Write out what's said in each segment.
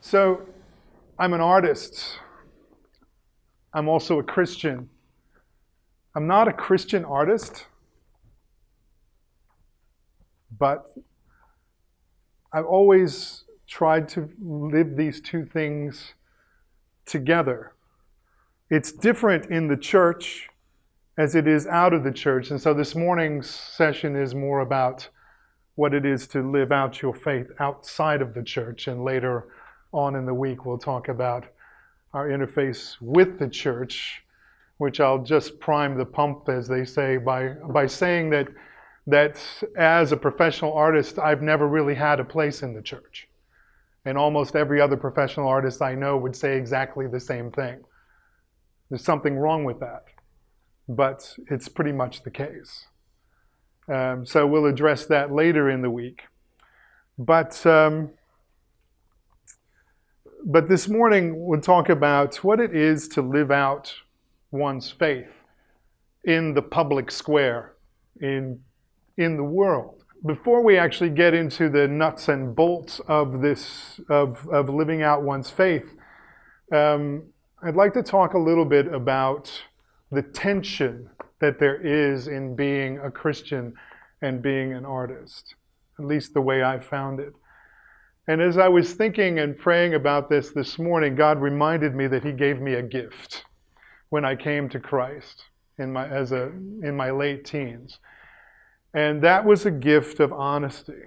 So I'm an artist. I'm also a Christian. I'm not a Christian artist, but I've always tried to live these two things together. It's different in the church as it is out of the church. And so this morning's session is more about what it is to live out your faith outside of the church. And later on in the week, we'll talk about our interface with the church, which I'll just prime the pump, as they say, by saying that as a professional artist, I've never really had a place in the church. And almost every other professional artist I know would say exactly the same thing. There's something wrong with that, but it's pretty much the case. So we'll address that later in the week. But this morning we'll talk about what it is to live out one's faith in the public square, in the world. Before we actually get into the nuts and bolts of this, of living out one's faith, I'd like to talk a little bit about the tension that there is in being a Christian and being an artist, at least the way I found it. And as I was thinking and praying about this morning, God reminded me that He gave me a gift when I came to Christ in my late teens. And that was a gift of honesty.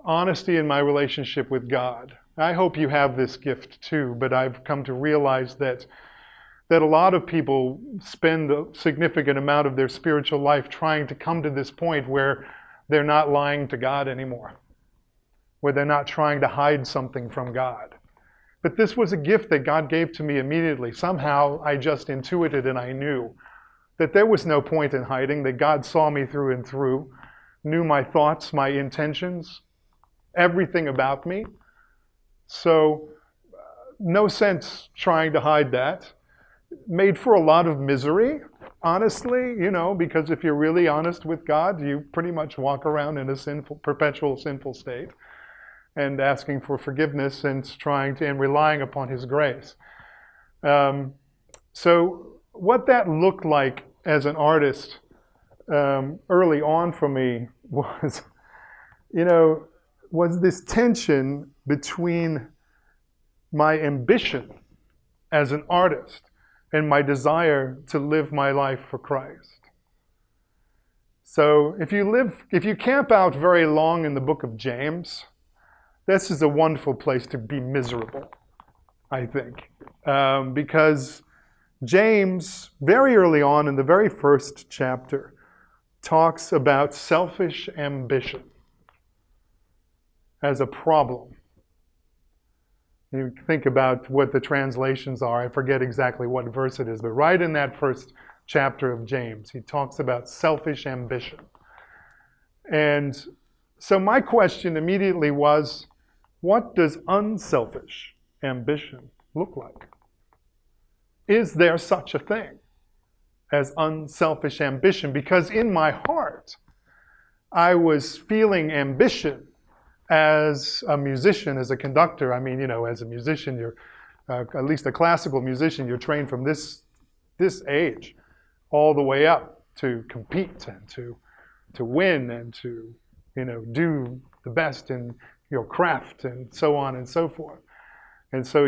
Honesty in my relationship with God. I hope you have this gift too, but I've come to realize that a lot of people spend a significant amount of their spiritual life trying to come to this point where they're not lying to God anymore, where they're not trying to hide something from God. But this was a gift that God gave to me immediately. Somehow I just intuited and I knew that there was no point in hiding, that God saw me through and through, knew my thoughts, my intentions, everything about me. So no sense trying to hide that. Made for a lot of misery, honestly, because if you're really honest with God, you pretty much walk around in a perpetual sinful state and asking for forgiveness and relying upon His grace. So what that looked like as an artist early on for me was this tension between my ambition as an artist and my desire to live my life for Christ. So if you camp out very long in the book of James, this is a wonderful place to be miserable, I think. Because James, very early on in the very first chapter, talks about selfish ambition as a problem. You think about what the translations are. I forget exactly what verse it is, but right in that first chapter of James, he talks about selfish ambition. And so my question immediately was, what does unselfish ambition look like? Is there such a thing as unselfish ambition? Because in my heart, I was feeling ambition as a musician, as a conductor. I mean, as a musician, you're at least a classical musician, you're trained from this age all the way up to compete and to win and to do the best in your craft and so on and so forth. And so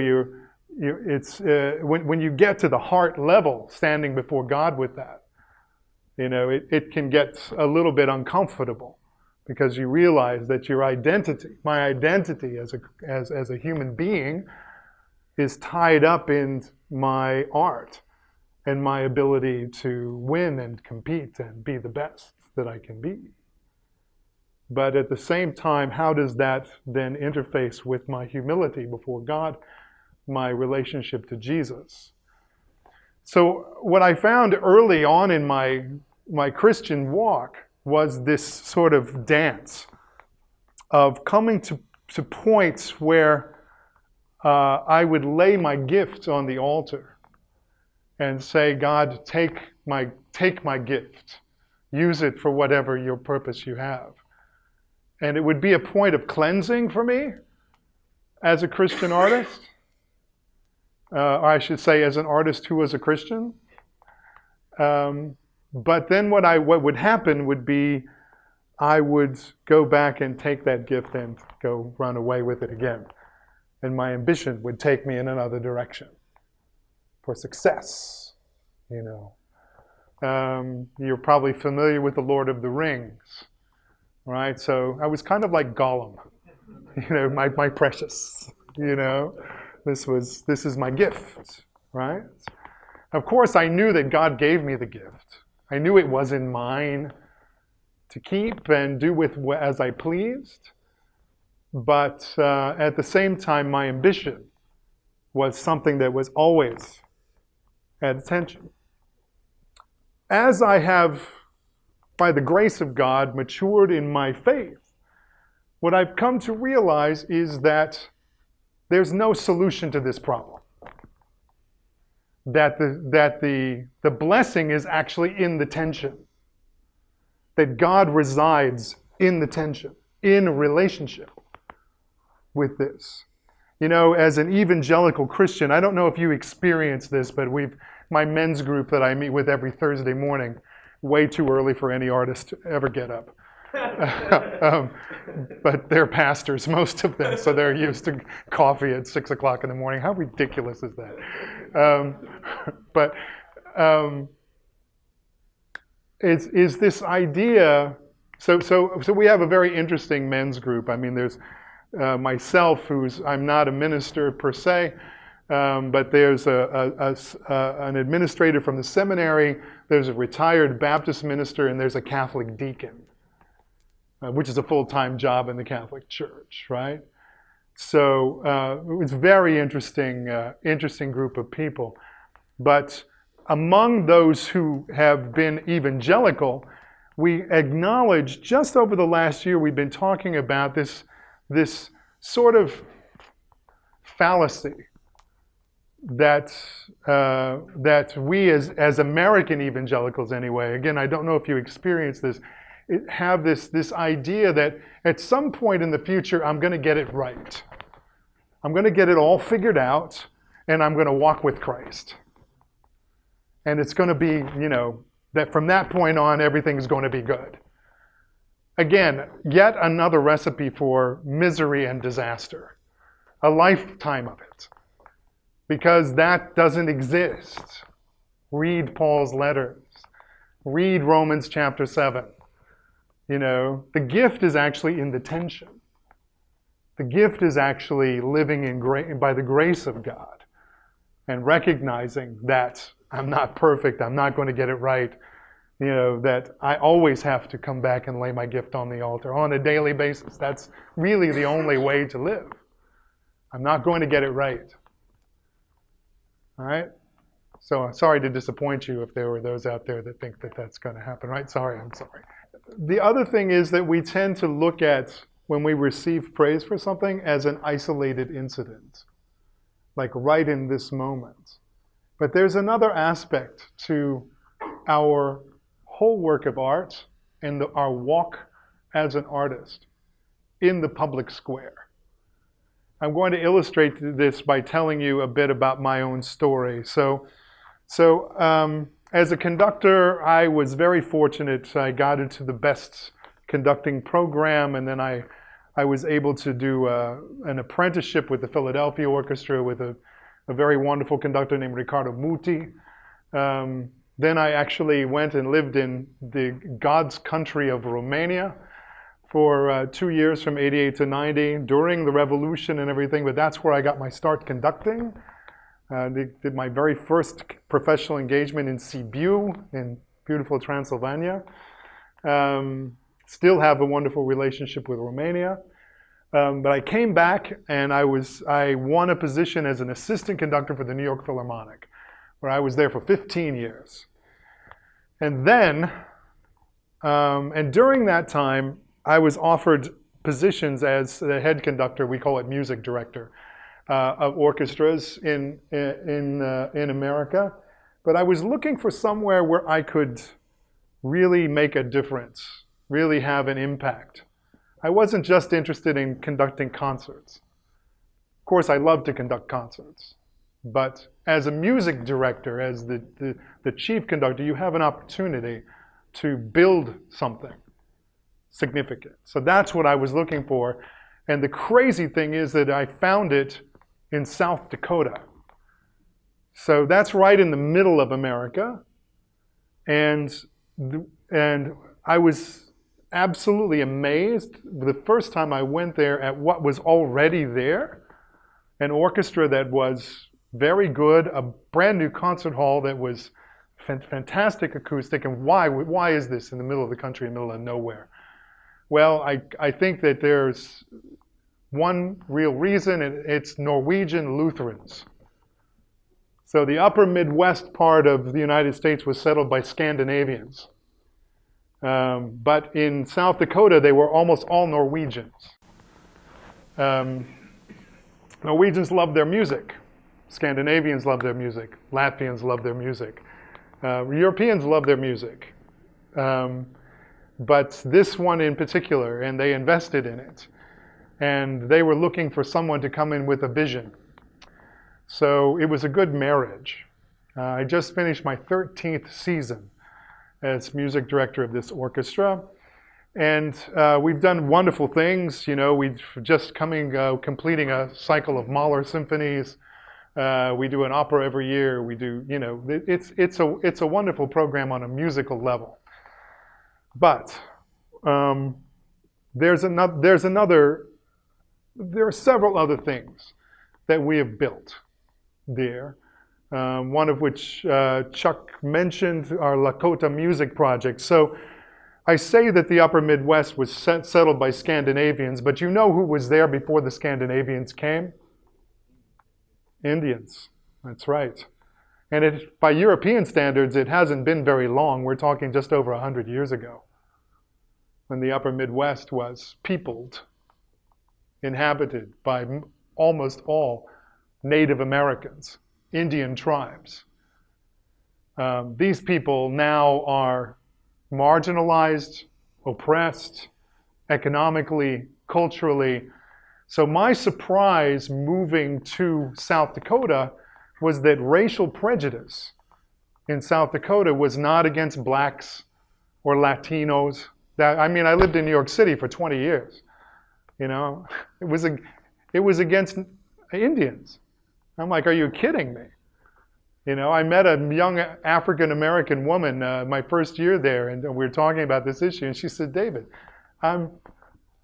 when you get to the heart level, standing before God with that, it can get a little bit uncomfortable, because you realize that my identity as a human being, is tied up in my art and my ability to win and compete and be the best that I can be. But at the same time, how does that then interface with my humility before God, my relationship to Jesus? So what I found early on in my Christian walk was this sort of dance of coming to points where I would lay my gift on the altar and say, God, take my gift. Use it for whatever your purpose you have. And it would be a point of cleansing for me, as a Christian artist, or I should say as an artist who was a Christian. But then what would happen would be I would go back and take that gift and go run away with it again. And my ambition would take me in another direction for success, you know. You're probably familiar with the Lord of the Rings, right? So I was kind of like Gollum, you know, my precious, you know. This is my gift, right? Of course, I knew that God gave me the gift. I knew it wasn't mine to keep and do with as I pleased. But at the same time, my ambition was something that was always at attention. As I have, by the grace of God, matured in my faith, what I've come to realize is that there's no solution to this problem. That the blessing is actually in the tension. That God resides in the tension, in relationship with this. You know, as an evangelical Christian, I don't know if you experience this, but my men's group that I meet with every Thursday morning, way too early for any artist to ever get up. But they're pastors, most of them, so they're used to coffee at 6 o'clock in the morning. How ridiculous is that? Is this idea, so we have a very interesting men's group. I mean, there's myself, I'm not a minister per se, but there's an administrator from the seminary, there's a retired Baptist minister, and there's a Catholic deacon, which is a full-time job in the Catholic Church, right? So it's a very interesting group of people. But among those who have been evangelical, we acknowledge just over the last year we've been talking about this sort of fallacy that we as American evangelicals anyway, again, I don't know if you experience this, have this idea that at some point in the future I'm going to get it right. I'm going to get it all figured out and I'm going to walk with Christ. And it's going to be, you know, that from that point on everything's going to be good. Again, yet another recipe for misery and disaster. A lifetime of it. Because that doesn't exist. Read Paul's letters. Read Romans chapter 7. You know, the gift is actually in the tension. The gift is actually living by the grace of God and recognizing that I'm not perfect, I'm not going to get it right, you know, that I always have to come back and lay my gift on the altar on a daily basis. That's really the only way to live. I'm not going to get it right. All right? So I'm sorry to disappoint you if there were those out there that think that that's going to happen, right? I'm sorry. The other thing is that we tend to look at when we receive praise for something as an isolated incident, like right in this moment. But there's another aspect to our whole work of art and our walk as an artist in the public square. I'm going to illustrate this by telling you a bit about my own story. So as a conductor, I was very fortunate. I got into the best conducting program, and then I was able to do an apprenticeship with the Philadelphia Orchestra with a very wonderful conductor named Riccardo Muti. Then I actually went and lived in the God's country of Romania for 2 years from 88 to 90 during the revolution and everything, but that's where I got my start conducting. Did my very first professional engagement in Sibiu in beautiful Transylvania. Still have a wonderful relationship with Romania. But I came back and I won a position as an assistant conductor for the New York Philharmonic, where I was there for 15 years. And then, and during that time, I was offered positions as the head conductor, we call it music director, of orchestras in America. But I was looking for somewhere where I could really make a difference, really have an impact. I wasn't just interested in conducting concerts. course, I love to conduct concerts. But as a music director, as the chief conductor, you have an opportunity to build something significant. So that's what I was looking for. And the crazy thing is that I found it in South Dakota. So that's right in the middle of America. And I was absolutely amazed the first time I went there at what was already there. An orchestra that was very good, a brand new concert hall that was fantastic acoustic. And why is this in the middle of the country, in the middle of nowhere? Well, I think that there's one real reason, and it's Norwegian Lutherans. So the upper Midwest part of the United States was settled by Scandinavians. But in South Dakota, they were almost all Norwegians. Norwegians love their music. Scandinavians love their music. Latvians love their music. Europeans love their music. But this one in particular, and they invested in it. And they were looking for someone to come in with a vision. So it was a good marriage. I just finished my 13th season as music director of this orchestra. And we've done wonderful things. You know, we've just completing a cycle of Mahler symphonies. We do an opera every year. We do, you know, it's a wonderful program on a musical level. But there are several other things that we have built there. One of which Chuck mentioned, our Lakota Music Project. So I say that the upper Midwest was settled by Scandinavians, but you know who was there before the Scandinavians came? Indians. That's right. And by European standards, it hasn't been very long. We're talking just over 100 years ago, when the upper Midwest was peopled, inhabited by almost all Native Americans, Indian tribes. These people now are marginalized, oppressed, economically, culturally. So my surprise moving to South Dakota was that racial prejudice in South Dakota was not against blacks or Latinos. I lived in New York City for 20 years. You know, it was against Indians. I'm like, are you kidding me? You know, I met a young African-American woman my first year there, and we were talking about this issue, and she said, David, I'm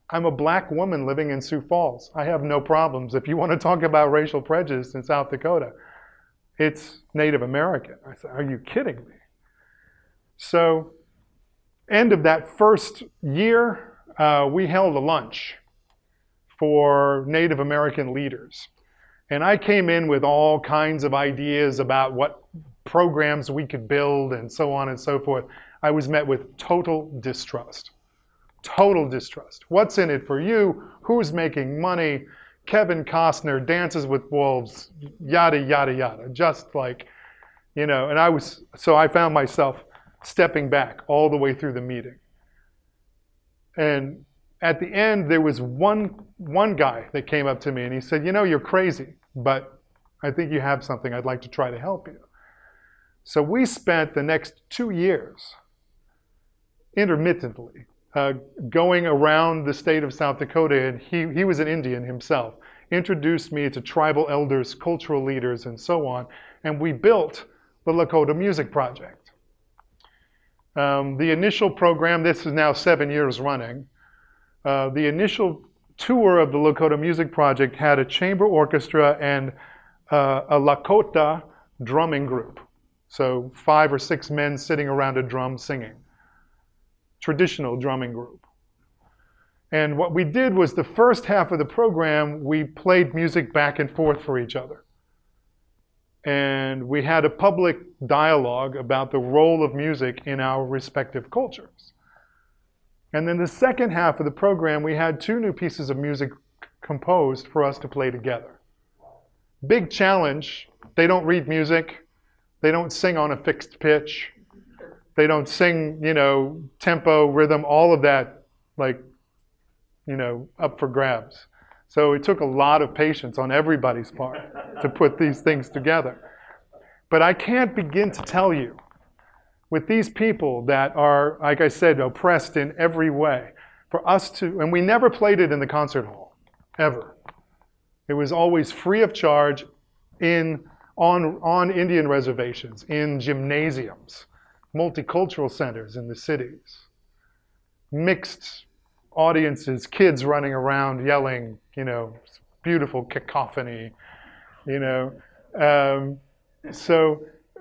a black woman living in Sioux Falls. I have no problems. If you want to talk about racial prejudice in South Dakota, it's Native American. I said, are you kidding me? So, end of that first year, we held a lunch for Native American leaders. And I came in with all kinds of ideas about what programs we could build and so on and so forth. I was met with total distrust. Total distrust. What's in it for you? Who's making money? Kevin Costner, Dances with Wolves, yada, yada, yada. Just like, you know, and I found myself stepping back all the way through the meeting. And at the end, there was one guy that came up to me and he said, you know, you're crazy, but I think you have something. I'd like to try to help you. So we spent the next 2 years intermittently going around the state of South Dakota, and he was an Indian himself, introduced me to tribal elders, cultural leaders, and so on, and we built the Lakota Music Project. The initial program, this is now 7 years running, the initial tour of the Lakota Music Project had a chamber orchestra and a Lakota drumming group. So 5 or 6 men sitting around a drum singing. Traditional drumming group. And what we did was the first half of the program, we played music back and forth for each other. And we had a public dialogue about the role of music in our respective cultures. And then the second half of the program, we had 2 new pieces of music composed for us to play together. Big challenge. They don't read music. They don't sing on a fixed pitch. They don't sing, you know, tempo, rhythm, all of that, like, you know, up for grabs. So it took a lot of patience on everybody's part to put these things together. But I can't begin to tell you, with these people that are, like I said, oppressed in every way, for us to, and we never played it in the concert hall, ever. It was always free of charge on Indian reservations, in gymnasiums, multicultural centers in the cities, mixed audiences, kids running around yelling, beautiful cacophony,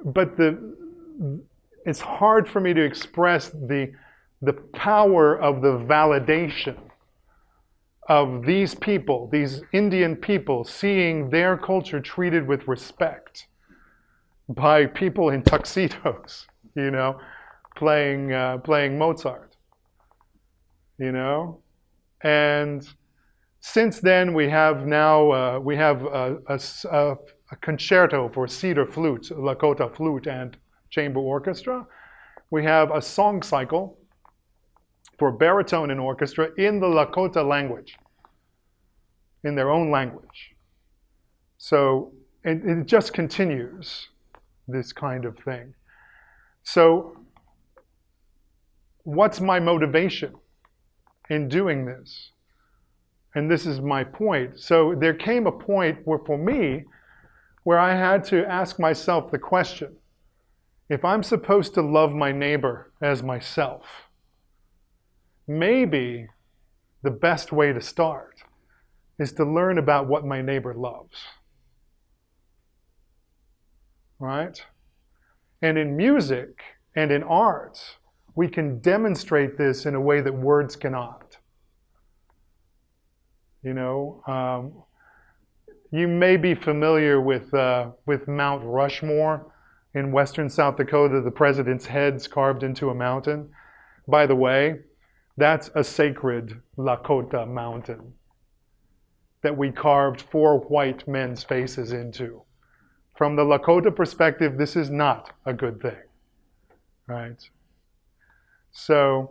but it's hard for me to express the power of the validation of these people, these Indian people, seeing their culture treated with respect by people in tuxedos, playing Mozart, and since then we have now a concerto for cedar flute, Lakota flute, and chamber orchestra. We have a song cycle for baritone and orchestra in the Lakota language, in their own language. So it just continues, this kind of thing. So what's my motivation in doing this? And this is my point. So there came a point where, for me, where I had to ask myself the question, if I'm supposed to love my neighbor as myself, maybe the best way to start is to learn about what my neighbor loves. Right? And in music and in art, we can demonstrate this in a way that words cannot. You may be familiar with Mount Rushmore in western South Dakota, the president's head's carved into a mountain. By the way, that's a sacred Lakota mountain that we carved 4 white men's faces into. From the Lakota perspective, this is not a good thing, right? So,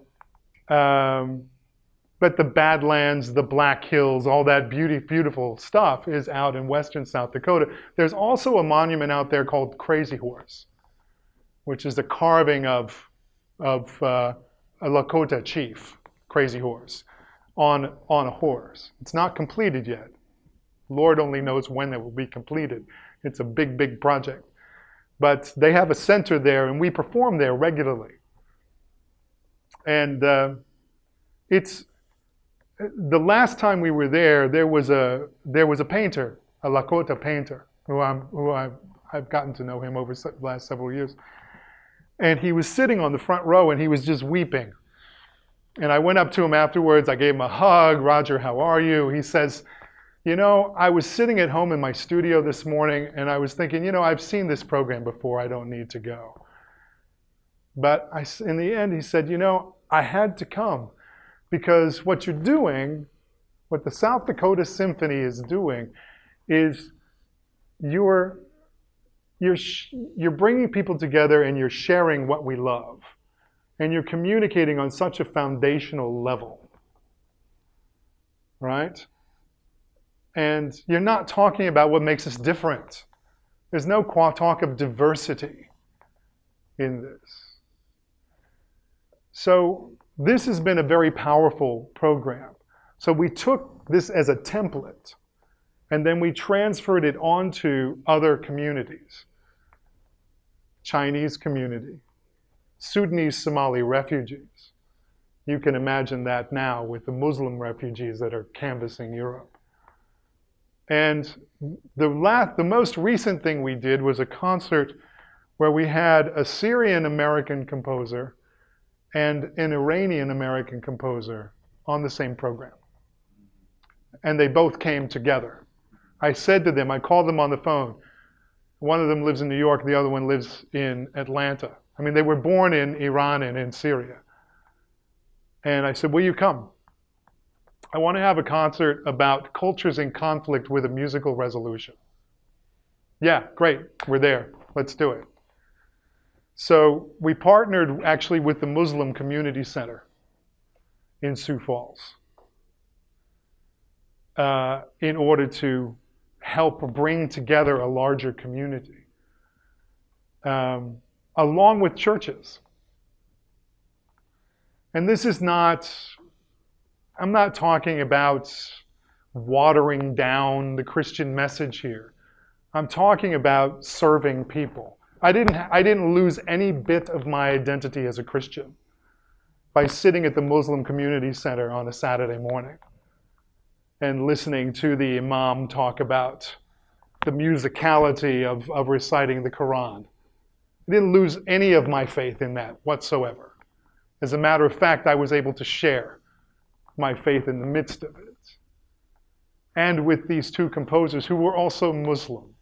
but the Badlands, the Black Hills, all that beautiful stuff is out in western South Dakota. There's also a monument out there called Crazy Horse, which is the carving of a Lakota chief, Crazy Horse, on a horse. It's not completed yet. Lord only knows when it will be completed. It's a big, big project. But they have a center there, and we perform there regularly. And it's the last time we were there. There was a painter, a Lakota painter, who I've gotten to know him over the last several years. And he was sitting on the front row, and he was just weeping. And I went up to him afterwards. I gave him a hug. Roger, how are you? He says, I was sitting at home in my studio this morning, and I was thinking, I've seen this program before. I don't need to go. But in the end, he said, I had to come because what you're doing, what the South Dakota Symphony is doing, is you're bringing people together and you're sharing what we love. And you're communicating on such a foundational level, right? And you're not talking about what makes us different. There's no talk of diversity in this. So this has been a very powerful program. So we took this as a template, and then we transferred it onto other communities. Chinese community, Sudanese Somali refugees. You can imagine that now with the Muslim refugees that are canvassing Europe. And the most recent thing we did was a concert where we had a Syrian-American composer and an Iranian-American composer on the same program. And they both came together. I said to them, I called them on the phone. One of them lives in New York, the other one lives in Atlanta. I mean, they were born in Iran and in Syria. And I said, will you come? I want to have a concert about cultures in conflict with a musical resolution. Yeah, great, we're there, let's do it. So we partnered actually with the Muslim Community Center in Sioux Falls. in order to help bring together a larger community, along with churches. And this is not, I'm not talking about watering down the Christian message here. I'm talking about serving people. I didn't lose any bit of my identity as a Christian by sitting at the Muslim Community Center on a Saturday morning and listening to the imam talk about the musicality of reciting the Quran. I didn't lose any of my faith in that whatsoever. As a matter of fact, I was able to share my faith in the midst of it. And with these two composers who were also Muslim.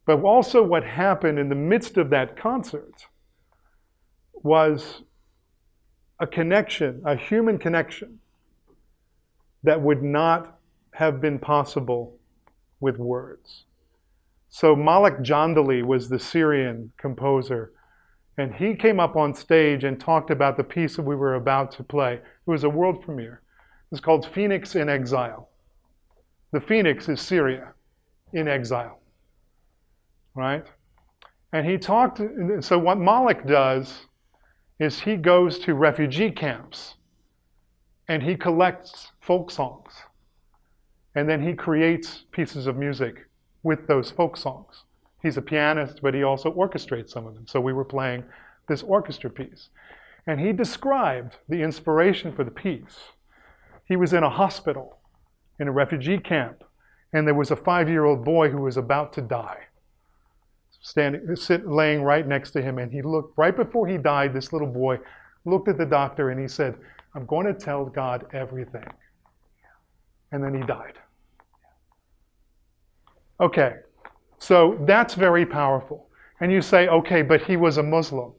But also what happened in the midst of that concert was a connection, a human connection, that would not have been possible with words. So Malik Jandali was the Syrian composer, and he came up on stage and talked about the piece that we were about to play. It was a world premiere. It's called Phoenix in Exile. The Phoenix is Syria in exile, right? And he talked, so what Malik does is he goes to refugee camps and he collects folk songs. And then he creates pieces of music with those folk songs. He's a pianist, but he also orchestrates some of them. So we were playing this orchestra piece. And he described the inspiration for the piece. He was in a hospital, in a refugee camp, and there was a 5-year-old boy who was about to die, laying right next to him. And he looked, right before he died, this little boy looked at the doctor and he said, "I'm going to tell God everything." And then he died. Okay, so that's very powerful. And you say, okay, but he was a Muslim.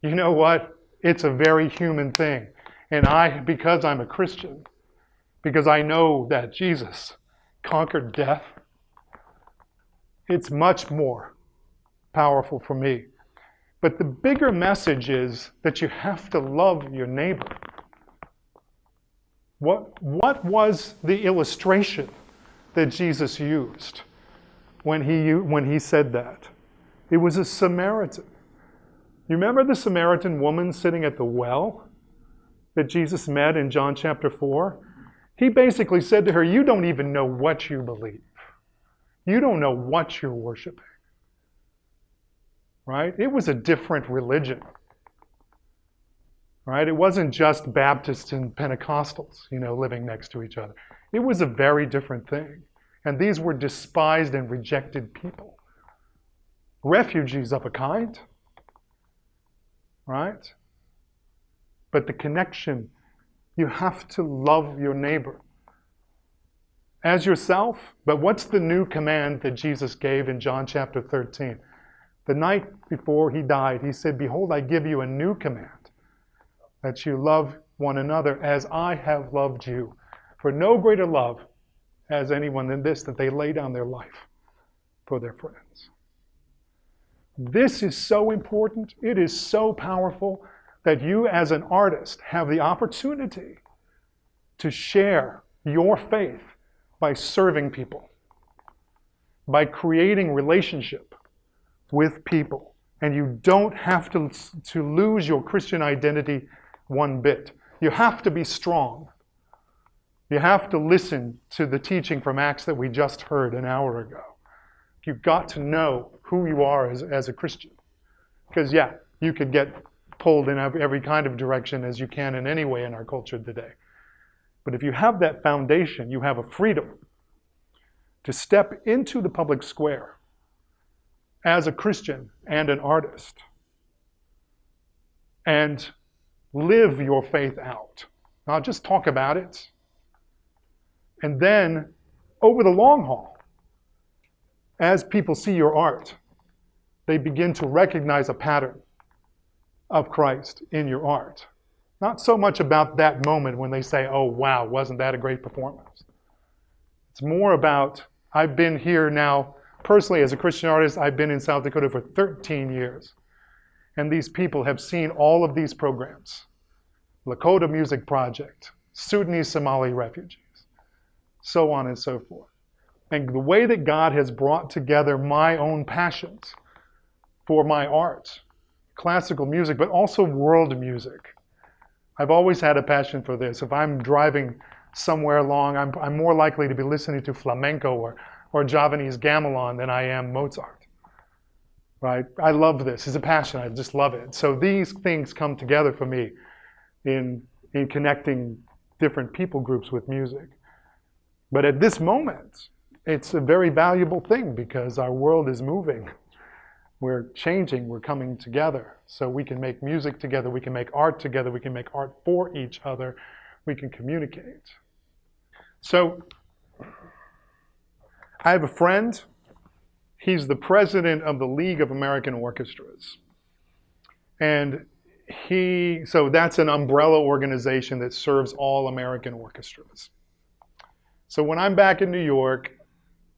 You know what? It's a very human thing. And because I'm a Christian, because I know that Jesus conquered death, it's much more powerful for me. But the bigger message is that you have to love your neighbor. What was the illustration that Jesus used when he said that? It was a Samaritan. You remember the Samaritan woman sitting at the well that Jesus met in John chapter 4? He basically said to her, "You don't even know what you believe. You don't know what you're worshiping." Right? It was a different religion. Right? It wasn't just Baptists and Pentecostals, living next to each other. It was a very different thing. And these were despised and rejected people. Refugees of a kind. Right? But the connection, you have to love your neighbor as yourself. But what's the new command that Jesus gave in John chapter 13? The night before he died, he said, "Behold, I give you a new command, that you love one another as I have loved you. For no greater love has anyone than this, that they lay down their life for their friends." This is so important. It is so powerful that you as an artist have the opportunity to share your faith by serving people, by creating relationship with people. And you don't have to lose your Christian identity one bit. You have to be strong. You have to listen to the teaching from Acts that we just heard an hour ago. You've got to know who you are as a Christian. Because you could get pulled in every kind of direction as you can in any way in our culture today. But if you have that foundation, you have a freedom to step into the public square as a Christian and an artist and live your faith out. Not just talk about it. And then, over the long haul, as people see your art, they begin to recognize a pattern of Christ in your art. Not so much about that moment when they say, "Oh, wow, wasn't that a great performance?" It's more about, I've been here now, personally as a Christian artist, I've been in South Dakota for 13 years. And these people have seen all of these programs. Lakota Music Project, Sudanese Somali refugees, so on and so forth. And the way that God has brought together my own passions for my art, classical music, but also world music. I've always had a passion for this. If I'm driving somewhere along, I'm more likely to be listening to flamenco or Javanese gamelan than I am Mozart. Right? I love this. It's a passion. I just love it. So these things come together for me in connecting different people groups with music. But at this moment, it's a very valuable thing because our world is moving. We're changing, we're coming together. So we can make music together, we can make art together, we can make art for each other, we can communicate. So I have a friend, he's the president of the League of American Orchestras. And so that's an umbrella organization that serves all American orchestras. So when I'm back in New York,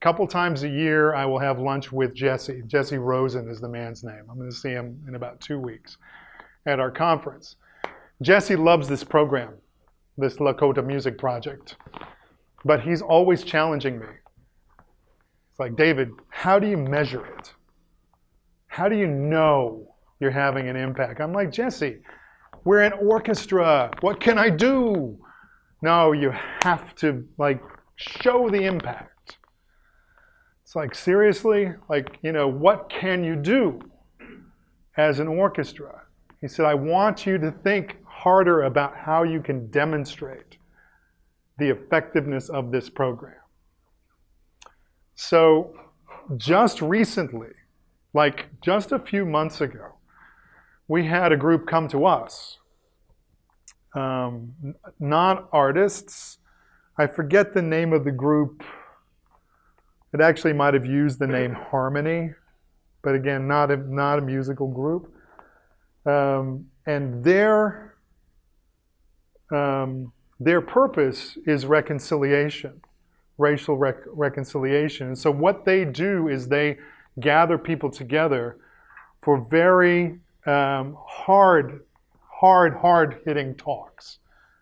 a couple times a year, I will have lunch with Jesse. Jesse Rosen is the man's name. I'm going to see him in about 2 weeks at our conference. Jesse loves this program, this Lakota Music Project, but he's always challenging me. It's like, David, how do you measure it? How do you know you're having an impact? I'm like, Jesse, we're an orchestra. What can I do? No, you have to show the impact. It's like, seriously? What can you do as an orchestra? He said, I want you to think harder about how you can demonstrate the effectiveness of this program. So just recently, just a few months ago, we had a group come to us, not artists. I forget the name of the group. It actually might have used the name Harmony, but again, not a musical group. And their purpose is reconciliation, racial reconciliation. And so what they do is they gather people together for very hard-hitting talks,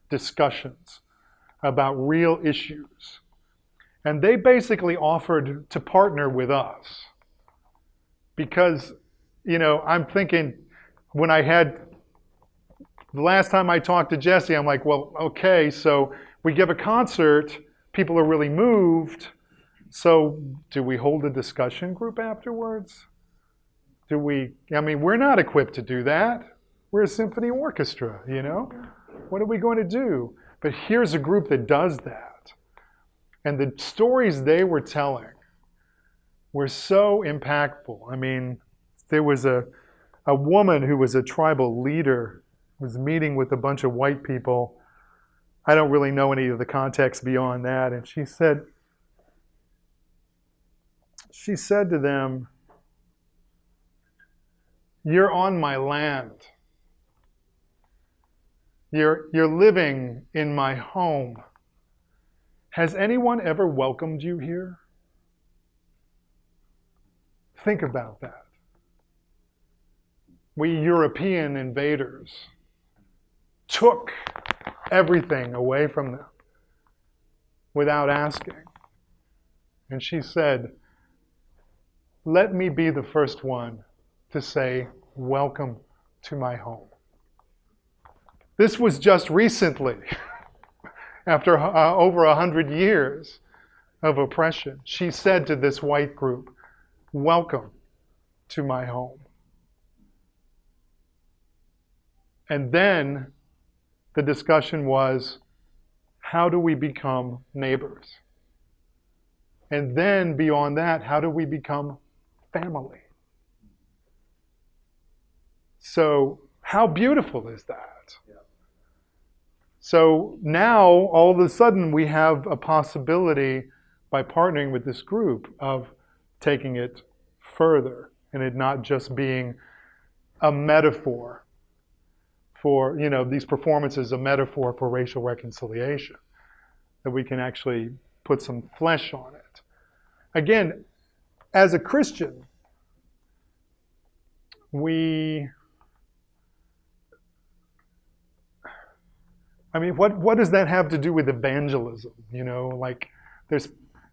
discussions about real issues. And they basically offered to partner with us because, I'm thinking when the last time I talked to Jesse, I'm like, well, okay, so we give a concert, people are really moved, so do we hold a discussion group afterwards? We're not equipped to do that. We're a symphony orchestra, What are we going to do? But here's a group that does that. And the stories they were telling were so impactful. There was a woman who was a tribal leader, was meeting with a bunch of white people. I don't really know any of the context beyond that. And she said to them, you're on my land. You're living in my home. Has anyone ever welcomed you here? Think about that. We European invaders took everything away from them without asking. And she said, let me be the first one to say, welcome to my home. This was just recently. After over 100 years of oppression, she said to this white group, welcome to my home. And then the discussion was, how do we become neighbors? And then beyond that, how do we become family? So how beautiful is that? Yeah. So now, all of a sudden, we have a possibility, by partnering with this group, of taking it further, and it not just being a metaphor for, these performances, a metaphor for racial reconciliation, that we can actually put some flesh on it. Again, as a Christian, what does that have to do with evangelism?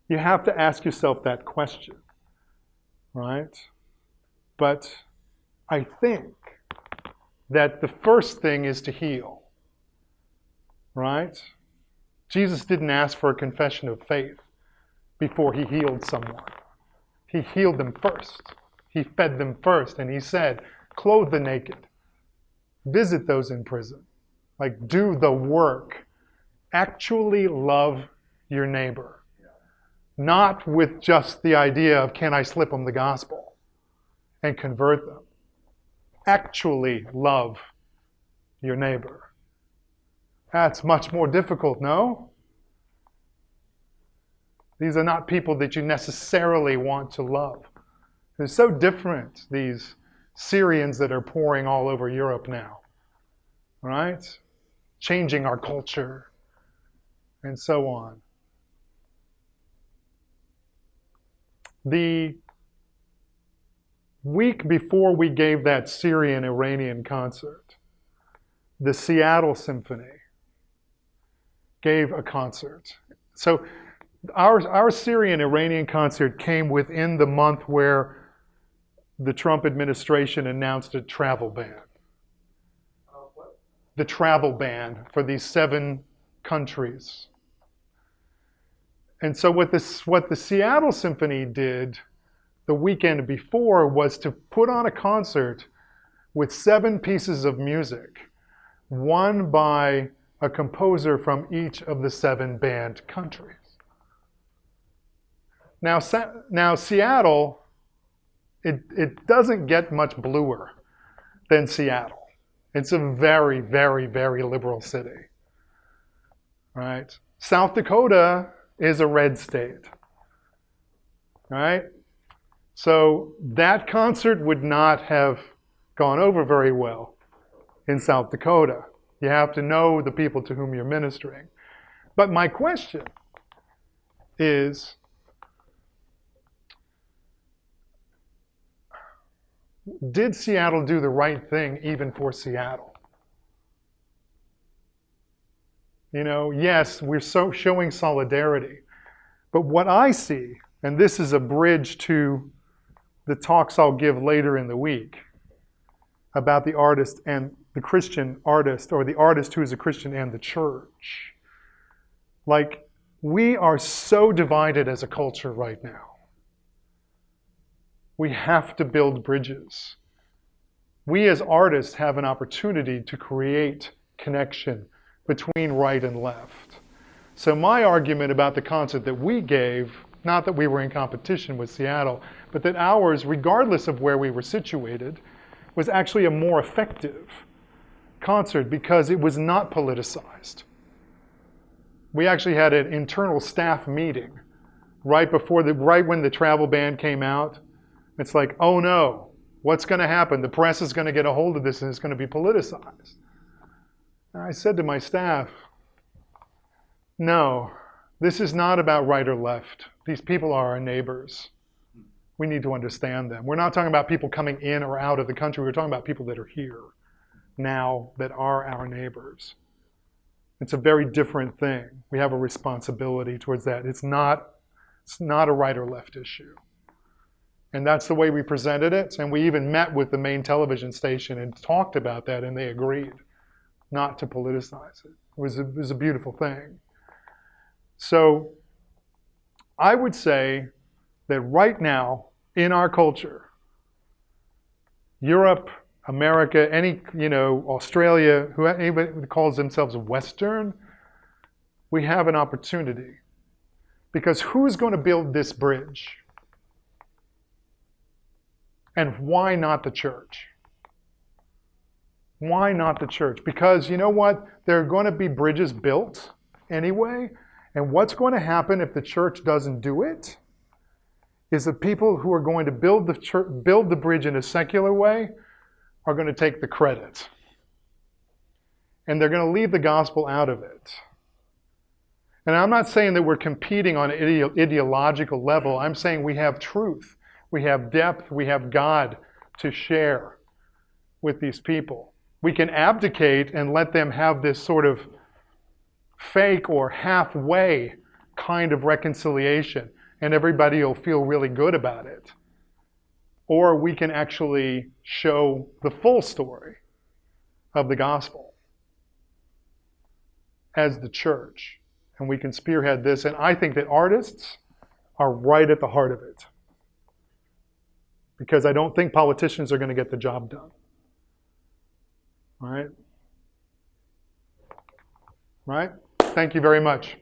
You have to ask yourself that question, right? But I think that the first thing is to heal, right? Jesus didn't ask for a confession of faith before he healed someone. He healed them first. He fed them first, and he said, clothe the naked, visit those in prison, like do the work, actually love your neighbor, not with just the idea of can I slip them the gospel and convert them. Actually love your neighbor. That's much more difficult, no? These are not people that you necessarily want to love. They're so different, these Syrians that are pouring all over Europe now, right? Changing our culture and so on. The week before we gave that Syrian-Iranian concert, the Seattle Symphony gave a concert. So our Syrian-Iranian concert came within the month where the Trump administration announced a travel ban. The travel ban for these 7 countries. And so what the Seattle Symphony did the weekend before was to put on a concert with 7 pieces of music, one by a composer from each of the 7 banned countries. Now Seattle, it doesn't get much bluer than Seattle. It's a very, very, very liberal city, right? South Dakota is a red state, right? So that concert would not have gone over very well in South Dakota. You have to know the people to whom you're ministering. But my question is, did Seattle do the right thing even for Seattle? You know, yes, we're showing solidarity. But what I see, and this is a bridge to the talks I'll give later in the week about the artist and the Christian artist, or the artist who is a Christian and the church. Like, we are so divided as a culture right now. We have to build bridges. We as artists have an opportunity to create connection between right and left. So my argument about the concert that we gave, not that we were in competition with Seattle, but that ours, regardless of where we were situated, was actually a more effective concert because it was not politicized. We actually had an internal staff meeting right when the travel ban came out. It's like, oh no, what's going to happen? The press is going to get a hold of this and it's going to be politicized. And I said to my staff, no, this is not about right or left. These people are our neighbors. We need to understand them. We're not talking about people coming in or out of the country. We're talking about people that are here now that are our neighbors. It's a very different thing. We have a responsibility towards that. It's not a right or left issue. And that's the way we presented it. And we even met with the main television station and talked about that, and they agreed not to politicize it. It was a beautiful thing. So I would say that right now in our culture, Europe, America, Australia, anybody who calls themselves Western, we have an opportunity. Because who's going to build this bridge? And why not the church? Why not the church? Because you know what? There are going to be bridges built anyway. And what's going to happen if the church doesn't do it is the people who are going to build the bridge in a secular way are going to take the credit. And they're going to leave the gospel out of it. And I'm not saying that we're competing on an ideological level. I'm saying we have truth. We have depth. We have God to share with these people. We can abdicate and let them have this sort of fake or halfway kind of reconciliation and everybody will feel really good about it. Or we can actually show the full story of the gospel as the church. And we can spearhead this. And I think that artists are right at the heart of it. Because I don't think politicians are going to get the job done. All right? Right? Thank you very much.